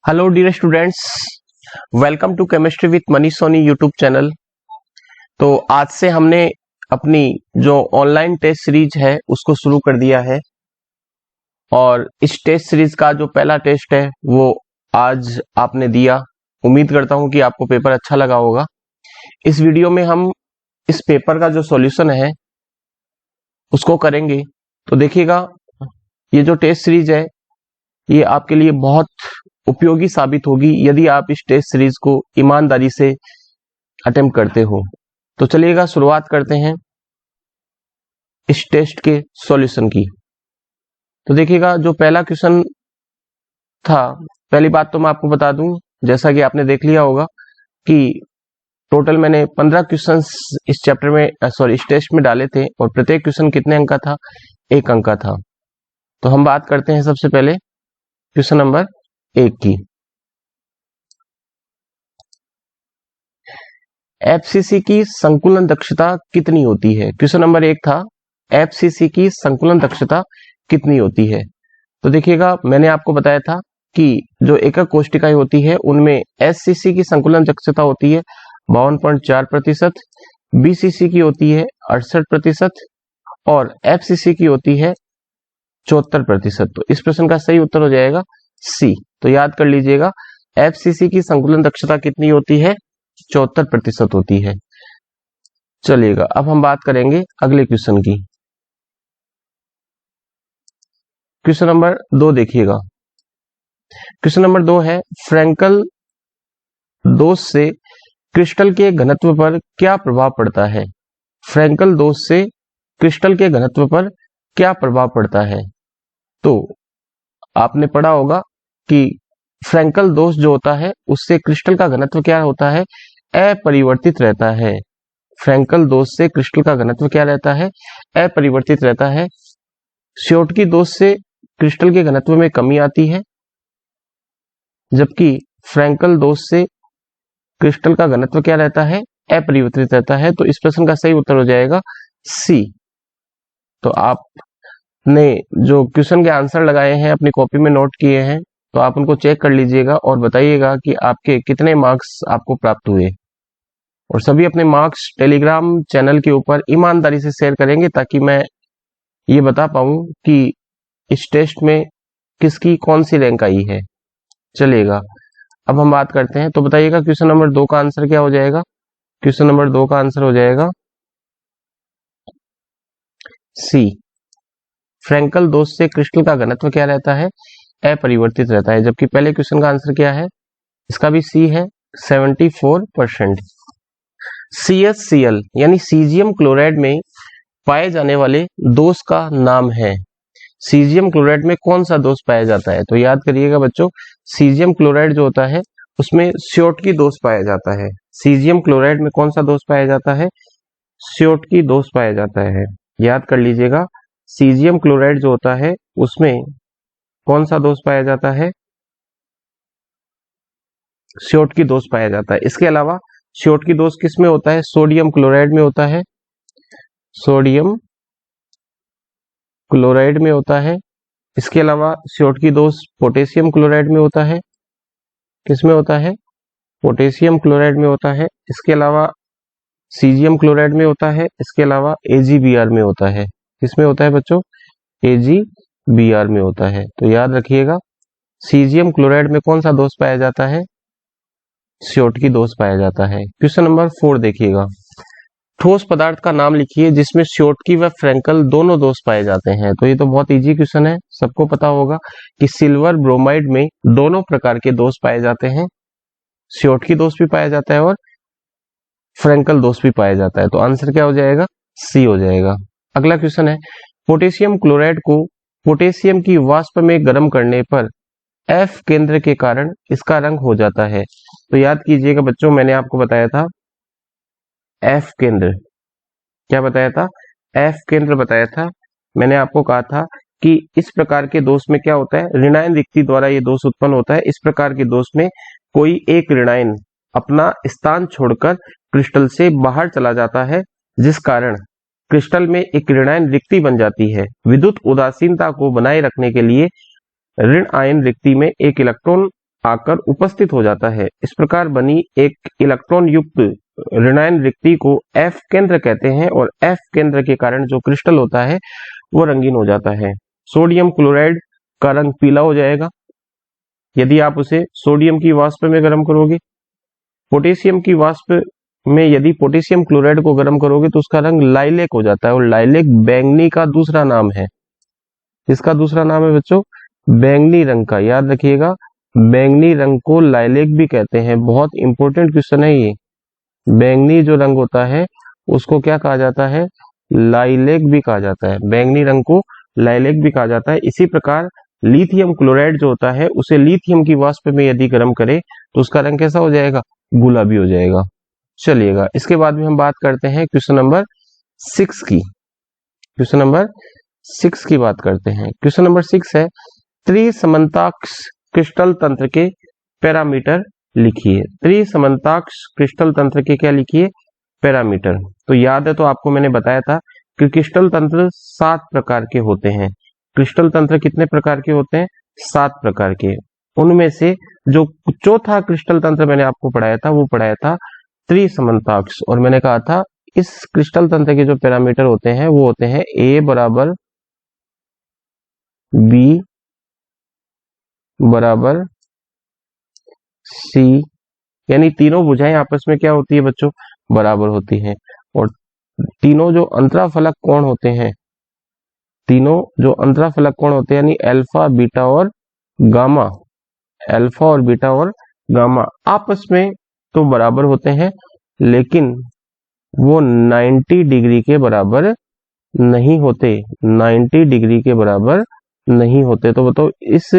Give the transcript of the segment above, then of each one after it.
Hello dear students, welcome to chemistry with Manish Soni YouTube channel. तो आज से हमने अपनी जो ऑनलाइन टेस्ट सीरीज है उसको शुरू कर दिया है और इस टेस्ट सीरीज का जो पहला टेस्ट है वो आज आपने दिया। उम्मीद करता हूं कि आपको पेपर अच्छा लगा होगा। इस वीडियो में हम इस पेपर का जो सॉल्यूशन है उसको करेंगे। तो देखिएगा, ये जो टेस्ट सीरीज है ये आपके लिए बहुत उपयोगी साबित होगी यदि आप इस टेस्ट सीरीज को ईमानदारी से अटेम्प्ट करते हो। तो चलिएगा शुरुआत करते हैं इस टेस्ट के सॉल्यूशन की। तो देखिएगा, जो पहला क्वेश्चन था, पहली बात तो मैं आपको बता दूं, जैसा कि आपने देख लिया होगा कि टोटल मैंने 15 क्वेश्चंस इस चैप्टर में इस टेस्ट में डाले थे और प्रत्येक क्वेश्चन कितने अंक का था? 1 अंक का था। तो हम बात करते हैं सबसे पहले क्वेश्चन नंबर 1 की। एफसीसी की संकुलन दक्षता कितनी होती है? क्वेश्चन नंबर 1 था, एफसीसी की संकुलन दक्षता कितनी होती है? तो देखिएगा, मैंने आपको बताया था कि जो एकक कोशिकाएं होती है उनमें एससीसी की संकुलन दक्षता होती है 52.4%, बीसीसी की होती है 68% और एफसीसी की होती है 74%। तो इस प्रश्न का सही उत्तर हो जाएगा सी। तो याद कर लीजिएगा, एफसीसी की संकुलन दक्षता कितनी होती है? 74% होती है। चलिएगा, अब हम बात करेंगे अगले क्वेश्चन की। क्वेश्चन नंबर 2 देखिएगा। क्वेश्चन नंबर 2 है, फ्रैंकल दोष से क्रिस्टल के घनत्व पर क्या प्रभाव पड़ता है? फ्रैंकल दोष से क्रिस्टल के घनत्व पर क्या प्रभाव पड़ता है? तो आपने पढ़ा होगा कि फ्रैंकल दोष जो होता है उससे क्रिस्टल का घनत्व क्या होता है? अपरिवर्तित रहता है। फ्रैंकल दोष से क्रिस्टल का घनत्व क्या रहता है? अपरिवर्तित रहता है। श्योटकी दोष से क्रिस्टल के घनत्व में कमी आती है, जबकि फ्रैंकल दोष से क्रिस्टल का घनत्व क्या रहता है? अपरिवर्तित रहता है। तो इस प्रश्न का सही उत्तर हो जाएगा सी। तो आपने जो क्वेश्चन के आंसर लगाए हैं अपनी कॉपी में नोट किए हैं, तो आप उनको चेक कर लीजिएगा और बताइएगा कि आपके कितने मार्क्स आपको प्राप्त हुए। और सभी अपने मार्क्स टेलीग्राम चैनल के ऊपर ईमानदारी से शेयर करेंगे ताकि मैं ये बता पाऊं कि इस टेस्ट में किसकी कौन सी रैंक आई है। चलिएगा, अब हम बात करते हैं। तो बताइएगा, क्वेश्चन नंबर 2 का आंसर क्या हो जाएगा? क्वेश्चन नंबर 2 का आंसर हो जाएगा सी। फ्रैंकल दोष से क्रिस्टल का घनत्व क्या रहता है? अपरिवर्तित रहता है। जबकि पहले क्वेश्चन का आंसर क्या है? इसका भी सी है, 74%। CaCl यानी सीजियम क्लोराइड में पाए जाने वाले दोष का नाम है। सीजियम क्लोराइड में कौन सा दोष पाया जाता है? तो याद करिएगा बच्चों, सीजियम क्लोराइड जो होता है उसमें श्योटकी दोष पाया जाता है। सीजियम क्लोराइड में कौन सा दोष पाया जाता है? श्योटकी दोष पाया जाता है। याद कर लीजिएगा, सीजियम क्लोराइड जो होता है उसमें कौन सा दोष पाया जाता है? श्योटकी दोष पाया जाता है। इसके अलावा श्योटकी दोष किस में होता है? सोडियम क्लोराइड में होता है। सोडियम क्लोराइड में होता है। इसके अलावा श्योटकी दोष पोटेशियम क्लोराइड में होता है। किस में होता है? पोटेशियम क्लोराइड में होता है। इसके अलावा सीजियम क्लोराइड में होता है। इसके अलावा AgBr में होता है। किसमें होता है बच्चों? AgBr में होता है। तो याद रखिएगा, सीजियम क्लोराइड में कौन सा दोष पाया जाता है? श्योटकी दोष पाया जाता है। क्वेश्चन नंबर 4 देखिएगा। ठोस पदार्थ का नाम लिखिए जिसमें श्योटकी व फ्रैंकल दोनों दोष पाए जाते हैं। तो ये तो बहुत इजी क्वेश्चन है, सबको पता होगा कि सिल्वर ब्रोमाइड में दोनों प्रकार के दोष पाए जाते हैं। श्योटकी दोष भी पाया जाता है और फ्रैंकल दोष भी पाया जाता है। तो आंसर क्या हो जाएगा? सी हो जाएगा। अगला क्वेश्चन है, पोटेशियम क्लोराइड को पोटेशियम की वाष्प में गर्म करने पर F केंद्र के कारण इसका रंग हो जाता है। तो याद कीजिएगा बच्चों, मैंने आपको बताया था F केंद्र, क्या बताया था? F केंद्र बताया था। मैंने आपको कहा था कि इस प्रकार के दोष में क्या होता है? ऋणायन रिक्ति द्वारा ये दोष उत्पन्न होता है। इस प्रकार के दोष में कोई एक ऋणायन अपना स्थान छोड़कर क्रिस्टल से बाहर चला जाता है, जिस कारण क्रिस्टल में एक ऋणायन रिक्ति बन जाती है। विद्युत उदासीनता को बनाए रखने के लिए ऋण आयन रिक्ति में एक इलेक्ट्रॉन आकर उपस्थित हो जाता है। इस प्रकार बनी एक इलेक्ट्रॉन युक्त ऋणायन रिक्ति को F केंद्र कहते हैं और F केंद्र के कारण जो क्रिस्टल होता है वो रंगीन हो जाता है। सोडियम क्लोराइड का रंग पीला हो जाएगा यदि आप उसे सोडियम की वाष्प में गर्म करोगे। पोटेशियम की वाष्प में यदि पोटेशियम क्लोराइड को गर्म करोगे तो उसका रंग लाइलेक हो जाता है और लाइलेक बैंगनी का दूसरा नाम है। इसका दूसरा नाम है बच्चों बैंगनी रंग का, याद रखिएगा बैंगनी रंग को लाइलेक भी कहते हैं। बहुत इंपॉर्टेंट क्वेश्चन है ये। बैंगनी जो रंग होता है उसको क्या कहा जाता है? लाइलेक भी कहा जाता है। बैंगनी रंग को लाइलेक भी कहा जाता है। इसी प्रकार लिथियम क्लोराइड जो होता है उसे लिथियम की वाष्प में यदि गर्म करें तो उसका रंग कैसा हो जाएगा? गुलाबी हो जाएगा। चलिएगा इसके बाद में हम बात करते हैं क्वेश्चन नंबर 6 की। क्वेश्चन नंबर 6 की बात करते हैं। क्वेश्चन नंबर 6 है त्रिसमन्ताक्ष क्रिस्टल तंत्र के पैरामीटर लिखिए। त्रिसमन्ताक्ष क्रिस्टल तंत्र के क्या लिखिए? पैरामीटर। तो याद है तो आपको मैंने बताया था कि क्रिस्टल तंत्र 7 प्रकार के होते हैं। क्रिस्टल तंत्र कितने प्रकार के होते हैं? 7 प्रकार के। उनमें से जो चौथा क्रिस्टल तंत्र मैंने आपको पढ़ाया था वो पढ़ाया था त्रिसमन्ताक्ष। और मैंने कहा था इस क्रिस्टल तंत्र के जो पैरामीटर होते हैं वो होते हैं A बराबर B बराबर C, यानी तीनों भुजाएं आपस में क्या होती है बच्चों? बराबर होती हैं। और तीनों जो अंतराफलक कोण होते हैं, तीनों जो अंतराफलक कोण होते हैं यानी अल्फा बीटा और गामा, अल्फा और बीटा और गामा आपस में तो बराबर होते हैं लेकिन वो 90 डिग्री के बराबर नहीं होते। 90 डिग्री के बराबर नहीं होते। तो बताओ इस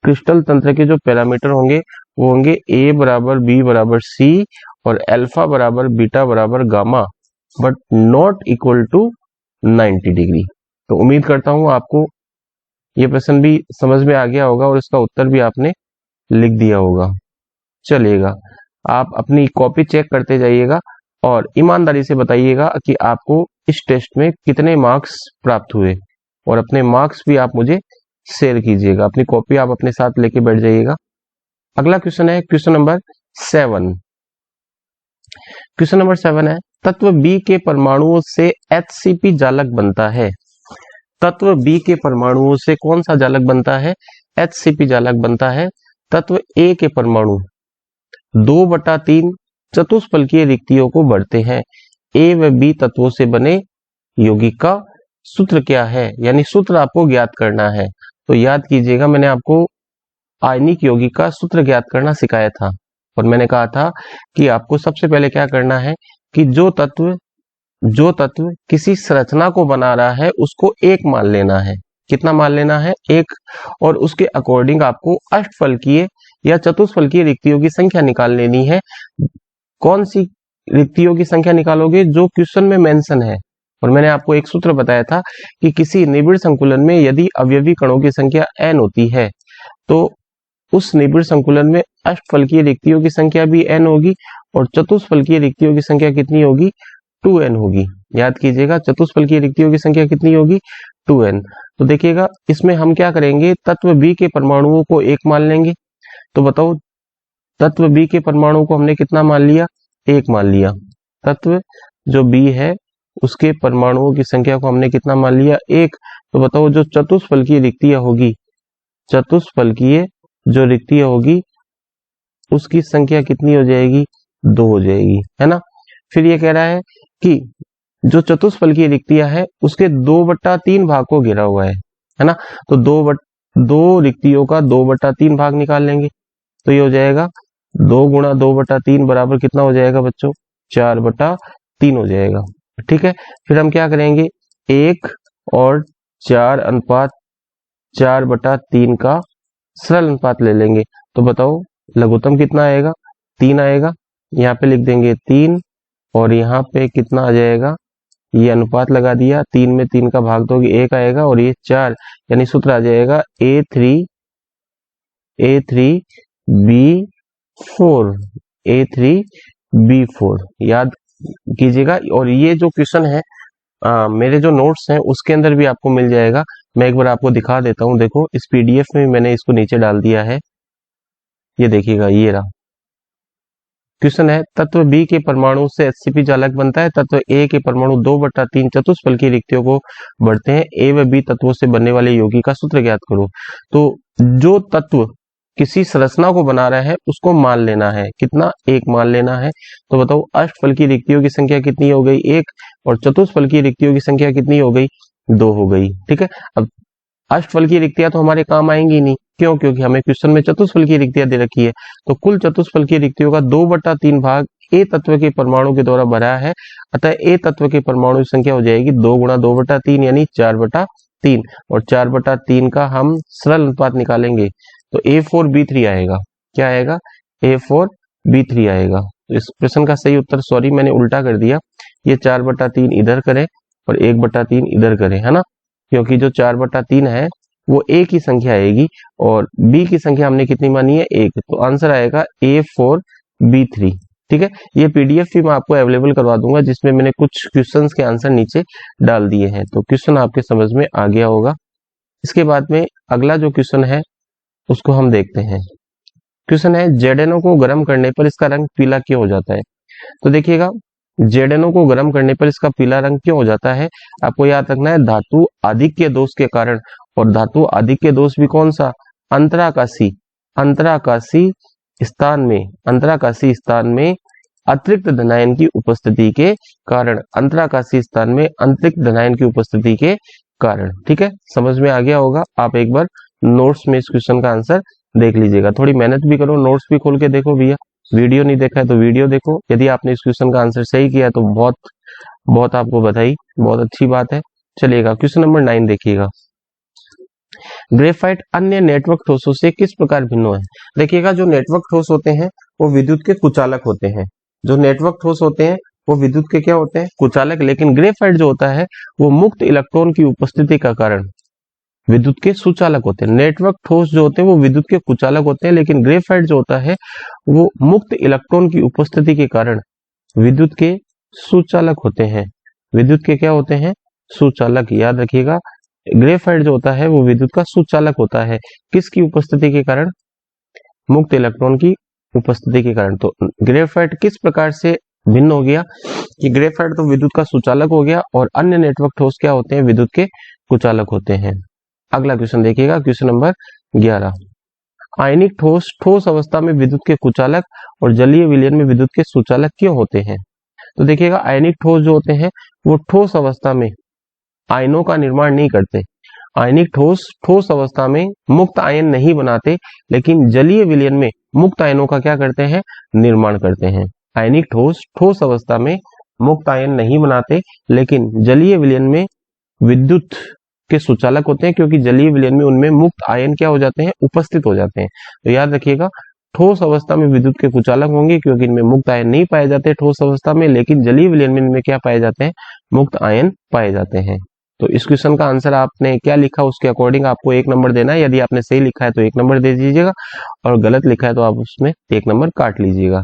क्रिस्टल तंत्र के जो पैरामीटर होंगे वो होंगे A बराबर B बराबर C और अल्फा बराबर बीटा बराबर gamma, but not equal to 90 degree. तो उम्मीद करता हूं आपको ये प्रश्न भी समझ में आ गया होगा और इसका उत्तर भी आपने लिख दिया होगा। चलिएगा आप अपनी कॉपी चेक करते जाइएगा और ईमानदारी से बताइएगा कि आपको इस टेस्ट में कितने मार्क्स प्राप्त हुए और अपने मार्क्स भी आप मुझे शेयर कीजिएगा। अपनी कॉपी आप अपने साथ लेके बैठ जाइएगा। अगला क्वेश्चन है क्वेश्चन नंबर 7। क्वेश्चन नंबर 7 है तत्व B के परमाणुओं से HCP जालक बनता है। तत्व B के परमाणुओं से कौन सा जालक बनता है? HCP जालक बनता है। तत्व A के परमाणु 2/3 चतुष्फलकीय रिक्तियों को बढ़ते हैं। A व B तत्वों से बने यौगिक का सूत्र क्या है? यानी सूत्र आपको ज्ञात करना है। तो याद कीजिएगा मैंने आपको आयनिक यौगिक का सूत्र ज्ञात करना सिखाया था और मैंने कहा था कि आपको सबसे पहले क्या करना है कि जो तत्व किसी संरचना को बना रहा है उसको 1 मान लेना है। कितना मान लेना है? 1। और उसके अकॉर्डिंग आपको अष्टफलकीय या चतुष्फलकीय रिक्तियों की संख्या निकाल लेनी है। कौन सी रिक्तियों की संख्या निकालोगे? जो क्वेश्चन में मेंशन है। और मैंने आपको एक सूत्र बताया था कि किसी निबिड़ संकुलन में यदि अवयवी कणों की संख्या n होती है तो उस निबिड़ संकुलन में अष्टफलकीय रिक्तियों की संख्या भी n होगी और चतुष्फलकीय रिक्तियों की संख्या कितनी होगी? 2n होगी। याद कीजिएगा चतुष्फलकीय रिक्तियों की संख्या कितनी होगी? 2n। तो देखिएगा इसमें हम क्या करेंगे? तत्व B के परमाणुओं को 1 मान लेंगे। तो बताओ तत्व B के परमाणु को हमने कितना मान लिया? 1 मान लिया। तत्व जो B है उसके परमाणुओं की संख्या को हमने कितना मान लिया? 1। तो बताओ जो चतुष्फलकीय रिक्तियां होगी, चतुष्फलकीय जो रिक्तियां होगी उसकी संख्या कितनी हो जाएगी? 2 हो जाएगी, है ना। फिर ये कह रहा है कि जो चतुष्फलकीय रिक्तियां है उसके 2/3 भाग को घेरा हुआ है ना। तो 2 रिक्तियों का 2/3 भाग निकाल लेंगे तो ये हो जाएगा 2 गुणा 2/3 बराबर कितना हो जाएगा बच्चों? 4/3 हो जाएगा। ठीक है। फिर हम क्या करेंगे? 1 और 4 अनुपात 4/3 का सरल अनुपात ले लेंगे। तो बताओ लघुत्तम कितना आएगा? 3 आएगा। यहाँ पे लिख देंगे 3 और यहाँ पे कितना आ जाएगा? ये अनुपात लगा दिया, 3 में 3 का भाग दोगे 1 आएगा और ये 4, यानी सूत्र आ जाएगा A3B4 याद कीजिएगा। और ये जो क्वेश्चन है मेरे जो नोट्स हैं उसके अंदर भी आपको मिल जाएगा। मैं एक बार आपको दिखा देता हूं। देखो इस PDF में मैंने इसको नीचे डाल दिया है। ये देखिएगा, ये रहा क्वेश्चन है, तत्व बी के परमाणु से एचसीपी चालक बनता है, तत्व ए के परमाणु 2/3 चतुष्फलकीय रिक्तियों को बढ़ते हैं, ए व बी तत्वों से बनने वाले यौगिक का सूत्र ज्ञात करो। तो जो तत्व किसी संरचना को बना रहा है उसको मान लेना है, कितना, एक मान लेना है। तो बताओ अष्टफलकीय रिक्तियों की संख्या कितनी हो गई, एक, और चतुष्फलकीय रिक्तियों की संख्या कितनी हो गई, 2 हो गई। ठीक है, अब अष्टफलकीय रिक्तियां तो हमारे काम आएंगी नहीं, क्यों, क्योंकि हमें क्वेश्चन में चतुष्फलकीय रिक्तियां दे रखी है। तो कुल चतुष्फलकीय रिक्तियों का 2/3 भाग ए तत्व के परमाणु के द्वारा भरा है, अतः ए तत्व के परमाणु की संख्या हो जाएगी 2 × 2/3 यानी 4/3, और 4/3 का हम सरल अनुपात निकालेंगे तो A4B3 आएगा। क्या आएगा, A4B3 आएगा। तो इस प्रश्न का सही उत्तर, सॉरी मैंने उल्टा कर दिया, ये 4/3 इधर करें और 1/3 इधर करें, है ना, क्योंकि जो 4/3 है वो ए की संख्या आएगी और बी की संख्या हमने कितनी मानी है, 1, तो आंसर आएगा A4B3। ठीक है, ये पीडीएफ भी मैं आपको अवेलेबल करवा दूंगा जिसमें मैंने कुछ क्वेश्चंस के आंसर नीचे डाल दिए हैं, तो क्वेश्चन आपके समझ में आ गया होगा। इसके बाद में अगला जो क्वेश्चन है उसको हम देखते हैं। क्वेश्चन है, जेडेनो को गर्म करने पर इसका रंग पीला क्यों हो जाता है। तो देखिएगा, जेडेनो को गर्म करने पर इसका पीला रंग क्यों हो जाता है, आपको याद रखना है धातु आधिक्य दोष के कारण, और धातु आधिक्य दोष भी कौन सा, अंतराकाशी स्थान में अतिरिक्त धनायन की उपस्थिति के कारण, अंतराकाशी स्थान में अतिरिक्त धनायन की उपस्थिति के कारण। ठीक है, समझ में आ गया होगा। आप एक बार नोट्स में इस क्वेश्चन का आंसर देख लीजिएगा, थोड़ी मेहनत भी करो, नोट्स भी खोल के देखो भैया, वीडियो नहीं देखा है तो वीडियो देखो। यदि आपने इस क्वेश्चन का आंसर सही किया तो बहुत बहुत आपको बधाई, बहुत अच्छी बात है। चलिएगा क्वेश्चन नंबर 9 देखिएगा, ग्रेफाइट अन्य नेटवर्क ठोसों से किस प्रकार भिन्न है। देखिएगा, जो नेटवर्क ठोस होते हैं वो विद्युत के कुचालक होते हैं, जो नेटवर्क ठोस होते हैं वो विद्युत के क्या होते हैं, कुचालक, लेकिन ग्रेफाइट जो होता है वो मुक्त इलेक्ट्रॉन की उपस्थिति का कारण विद्युत के सुचालक होते हैं। नेटवर्क ठोस जो होते हैं वो विद्युत के कुचालक होते हैं, लेकिन ग्रेफाइट जो होता है वो मुक्त इलेक्ट्रॉन की उपस्थिति के कारण विद्युत के सुचालक होते हैं। विद्युत के क्या होते हैं, सुचालक। याद रखिएगा, ग्रेफाइट जो होता है वो विद्युत का सुचालक होता है, किसकी उपस्थिति के कारण, मुक्त इलेक्ट्रॉन की उपस्थिति के कारण। तो ग्रेफाइट किस प्रकार से भिन्न हो गया कि ग्रेफाइट तो विद्युत का सुचालक हो गया और अन्य नेटवर्क ठोस क्या होते हैं, विद्युत के कुचालक होते हैं। अगला क्वेश्चन देखिएगा, क्वेश्चन नंबर 11, आयनिक ठोस ठोस अवस्था में विद्युत के कुचालक और जलीय विलयन में विद्युत के सुचालक क्यों होते हैं। तो देखिएगा, आयनिक ठोस जो होते हैं वो ठोस अवस्था में आयनों का निर्माण नहीं करते, आयनिक ठोस ठोस अवस्था में मुक्त आयन नहीं बनाते, लेकिन जलीय विलयन में मुक्त आयनों का क्या करते हैं, निर्माण करते हैं। आयनिक ठोस ठोस अवस्था में मुक्त आयन नहीं बनाते, लेकिन जलीय विलयन में विद्युत के सुचालक होते हैं, क्योंकि जलीय विलयन में उनमें मुक्त आयन क्या हो जाते हैं, उपस्थित हो जाते हैं। तो याद रखिएगा, ठोस अवस्था में विद्युत के कुचालक होंगे क्योंकि इनमें मुक्त आयन नहीं पाए जाते ठोस अवस्था में, लेकिन जलीय विलयन में इनमें क्या पाए जाते हैं, मुक्त आयन पाए जाते हैं। तो इस क्वेश्चन का आंसर आपने क्या लिखा उसके अकॉर्डिंग आपको 1 नंबर देना है। यदि आपने सही लिखा है तो 1 नंबर दे दीजिएगा और गलत लिखा है तो आप उसमें 1 नंबर काट लीजिएगा।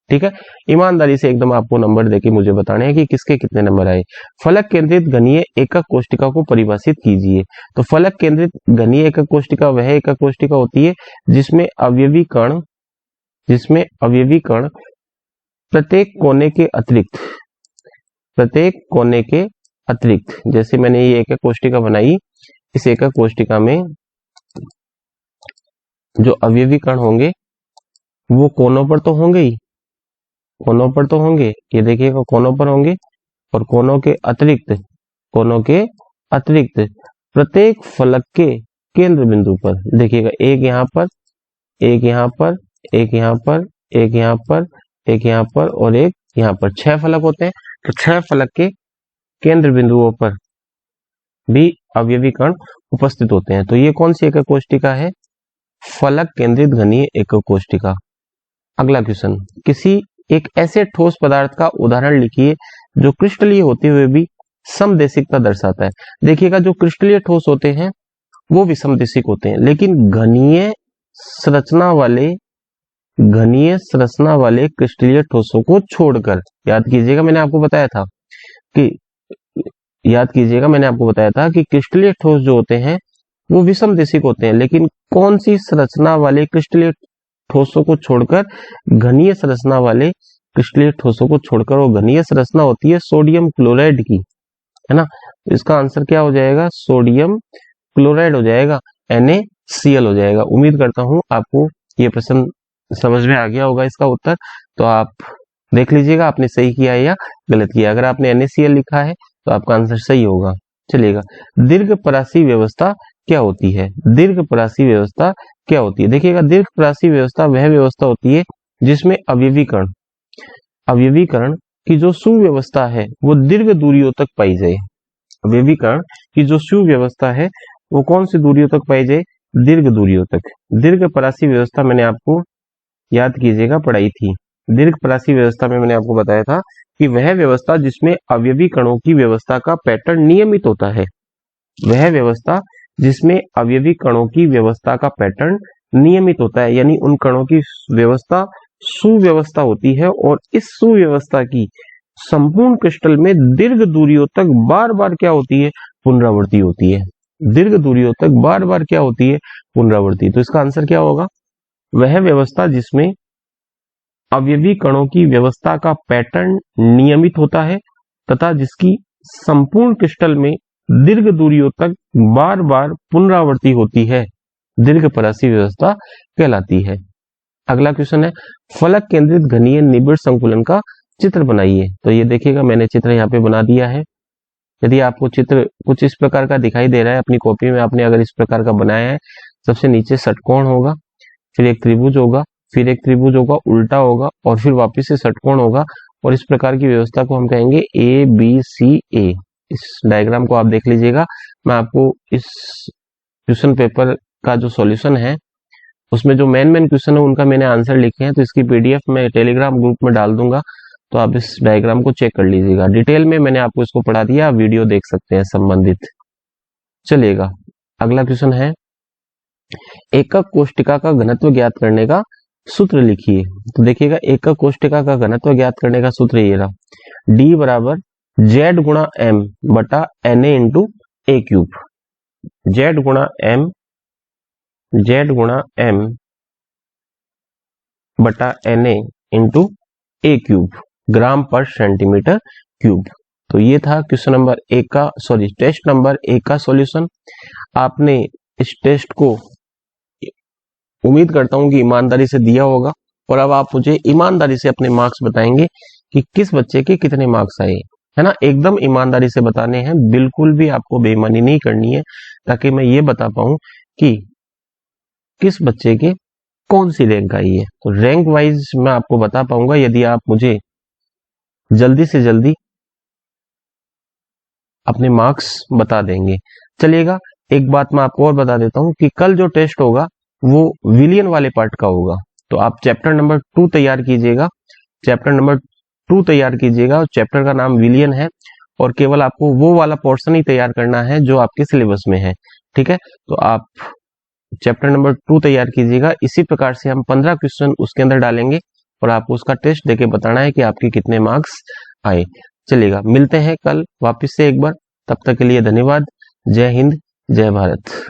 ठीक है, ईमानदारी से एकदम आपको नंबर देके मुझे बताने हैं कि किसके कितने नंबर आए। फलक केंद्रित घनीय एकक कोष्टिका को परिभाषित कीजिए। तो फलक केंद्रित घनीय एकक कोष्टिका वह एकक कोष्टिका होती है जिसमें अवयवी कण प्रत्येक कोने के अतिरिक्त, जैसे मैंने ये एकक कोष्टिका बनाई, इस एकक कोष्टिका में जो अवयवी कण होंगे वो कोनों पर तो होंगे ही, ये देखिएगा कोनों पर होंगे, और कोनों के अतिरिक्त प्रत्येक फलक के केंद्र बिंदु पर देखिएगा, एक यहाँ पर, एक यहाँ पर, एक यहाँ पर, एक यहाँ पर, एक यहाँ पर और एक यहाँ पर, 6 फलक होते हैं। तो 6 फलक के केंद्र बिंदुओं पर भी अवयवी कण उपस्थित होते हैं। तो ये कौन सी एकक कोष्टिका है, फलक केंद्रित घनीय एकक कोष्टिका। अगला क्वेश्चन, किसी एक ऐसे ठोस पदार्थ का उदाहरण लिखिए जो क्रिस्टलीय होते हुए भी समदेशिकता दर्शाता है। देखिएगा, जो क्रिस्टलीय ठोस होते हैं वो विषमदेशिक होते हैं, लेकिन घनीय संरचना वाले क्रिस्टलीय ठोसों को छोड़कर, याद कीजिएगा मैंने आपको बताया था कि क्रिस्टलीय ठोस जो होते हैं वो विषमदेशिक होते हैं, लेकिन कौन सी संरचना वाले क्रिस्टलीय ठोसों को छोड़कर घनीय संरचना वाले क्रिस्टलीय ठोसों को छोड़कर वो घनीय संरचना होती है सोडियम क्लोराइड की, है ना। इसका आंसर क्या हो जाएगा, सोडियम क्लोराइड हो जाएगा, NaCl हो जाएगा। उम्मीद करता हूं आपको ये प्रश्न समझ में आ गया होगा इसका उत्तर। तो आप देख लीजिएगा आपने सही किया है या गलत किया। अगर आपने NaCl लिखा है तो आपका आंसर सही होगा। चलिएगा, दीर्घ परासी व्यवस्था क्या होती है, दीर्घ परासी व्यवस्था क्या होती है। देखिएगा, दीर्घ परासी व्यवस्था वह व्यवस्था होती है जिसमें अवयवीकरण की जो सुव्यवस्था है वो दीर्घ दूरियों तक पाई जाए। अवयवीकरण की जो सुव्यवस्था है वो कौन सी दूरियों तक पाई जाए, दीर्घ दूरियों तक। दीर्घ परासी व्यवस्था मैंने आपको याद कीजिएगा पढ़ाई थी। दीर्घ परासी व्यवस्था में मैंने आपको बताया था कि वह व्यवस्था जिसमें अवयवी कणों की व्यवस्था का पैटर्न नियमित होता है, वह व्यवस्था जिसमें अवयवी कणों की व्यवस्था का पैटर्न नियमित होता है, यानी उन कणों की व्यवस्था सुव्यवस्था होती है और इस सुव्यवस्था की संपूर्ण क्रिस्टल में दीर्घ दूरियों तक बार बार क्या होती है, पुनरावृत्ति होती है। दीर्घ दूरियों तक बार बार क्या होती है, पुनरावृत्ति। तो इसका आंसर क्या होगा, वह व्यवस्था जिसमें अवयवी कणों की व्यवस्था का पैटर्न नियमित होता है तथा जिसकी संपूर्ण क्रिस्टल में दीर्घ दूरियों तक बार बार पुनरावृत्ति होती है, दीर्घ परासी व्यवस्था कहलाती है। अगला क्वेश्चन है, फलक केंद्रित घनीय निबिड़ संकुलन का चित्र बनाइए। तो ये देखिएगा मैंने चित्र यहाँ पे बना दिया है। यदि आपको चित्र कुछ इस प्रकार का दिखाई दे रहा है अपनी कॉपी में, आपने अगर इस प्रकार का बनाया है, सबसे नीचे षटकोण होगा, फिर एक त्रिभुज होगा, फिर एक त्रिभुज होगा उल्टा होगा और फिर वापस से षटकोण होगा, और इस प्रकार की व्यवस्था को हम कहेंगे ABCA। इस डायग्राम को आप देख लीजिएगा। मैं आपको इस क्वेश्चन पेपर का जो सॉल्यूशन है उसमें जो मेन क्वेश्चन है उनका मैंने आंसर लिखे हैं, तो इसकी PDF मैं टेलीग्राम ग्रुप में डाल दूंगा, तो आप इस डायग्राम को चेक कर लीजिएगा। डिटेल में मैंने आपको इसको पढ़ा दिया, वीडियो देख सकते हैं संबंधित। चलिएगा, अगला क्वेश्चन है, एकक कोष्टिका का घनत्व ज्ञात करने का सूत्र लिखिए। तो देखिएगा, एकक कोष्टिका का घनत्व ज्ञात करने का सूत्र ये रहा, D बराबर Z गुणा M बटा Na into A cube. Z गुणा M बटा Na इंटू A क्यूब ग्राम पर सेंटीमीटर क्यूब। तो ये था क्वेश्चन नंबर टेस्ट नंबर 1 का सॉल्यूशन। आपने इस टेस्ट को उम्मीद करता हूं कि ईमानदारी से दिया होगा, और अब आप मुझे ईमानदारी से अपने मार्क्स बताएंगे कि किस बच्चे के कितने मार्क्स आए, है ना। एकदम ईमानदारी से बताने हैं, बिल्कुल भी आपको बेईमानी नहीं करनी है, ताकि मैं ये बता पाऊं कि किस बच्चे के कौन सी रैंक आई है। तो रैंक वाइज मैं आपको बता पाऊंगा यदि आप मुझे जल्दी से जल्दी अपने मार्क्स बता देंगे। चलिएगा, एक बात मैं आपको और बता देता हूं कि कल जो टेस्ट होगा वो विलियन वाले पार्ट का होगा। तो आप चैप्टर नंबर 2 तैयार कीजिएगा, चैप्टर नंबर 2 तैयार कीजिएगा। चैप्टर का नाम विलियन है और केवल आपको वो वाला पोर्शन ही तैयार करना है जो आपके सिलेबस में है, ठीक है। तो आप चैप्टर नंबर 2 तैयार कीजिएगा। इसी प्रकार से हम 15 क्वेश्चन उसके अंदर डालेंगे और आपको उसका टेस्ट देके बताना है कि आपके कितने मार्क्स आए। चलिएगा, मिलते हैं कल वापस से एक बार, तब तक के लिए धन्यवाद। जय हिंद, जय भारत।